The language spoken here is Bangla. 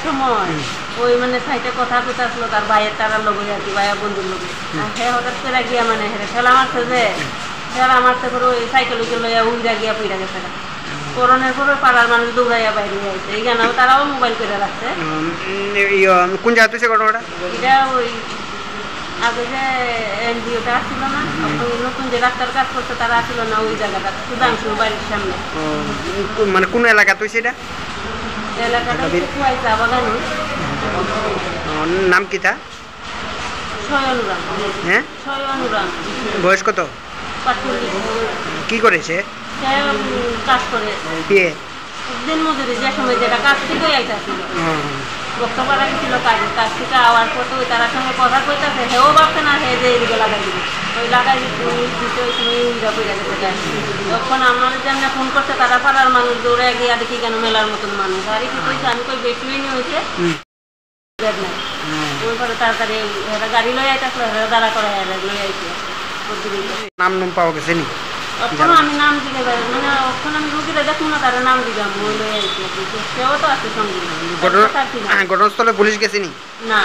সময় ওই মানে সাইটে কথা কইতে আসলো তার ভাইয়ের তারা লোক আর কি ভাইয়া বন্ধুর লোক হ্যাঁ হঠাৎ করে গিয়া মানে হ্যাঁ ঠেলা মারছে যে ঠেলা মারতে করে ওই সাইকেল লইয়া উইরা গিয়া পইরা গেছে করোনার পরে পাড়ার মানুষ দৌড়াইয়া বাইরে যাইছে এই গানাও তারাও মোবাইল করে রাখছে। কোন জায়গা হয়েছে ঘটনাটা? এটা ওই আগে যে এনজিওটা আসছিল না নতুন যে ডাক্তার কাজ করছে তারা আসছিল না ওই জায়গাটা সুধাংশুর বাড়ির সামনে। মানে কোন এলাকা তুই সেটা? এলাকাটা চা বাগানি। নাম কি তা? শয়নুরাম। হ্যাঁ শয়নুরাম। বয়স কত? 45। কি করেছে? কাজ করে বিয়ে দিন মজুরি যে সময় যেটা কাজ থেকেই আইতাছিল বক্তব্য রাখছিল কাজ থেকে আওয়ার পর ওই তার সঙ্গে কথা কইতাছে হেও ভাবছে না হে যে এইদিকে লাগাই দিবে ওই লাগাই দিতে ওই সময় উইরা পইরা গেছে। তখন আমাদের যেমন ফোন করছে তারা পাড়ার মানুষ দৌড়ে গিয়ে দেখি কেন মেলার মতন মানুষ আর কি কইছে আমি কই বেশি নিয়ে হয়েছে ওই পরে তাড়াতাড়ি গাড়ি লই আইতাছিল দাঁড়া করে লই আইছে। নাম নাম পাওয়া গেছে নি? তখন আমি নাম দিতে পারি মানে তখন আমি রুগীরা দেখুন না তারা নাম দিলাম ওই লই আইছে সেও তো আছে সঙ্গে। ঘটনাস্থলে পুলিশ গেছে নি? না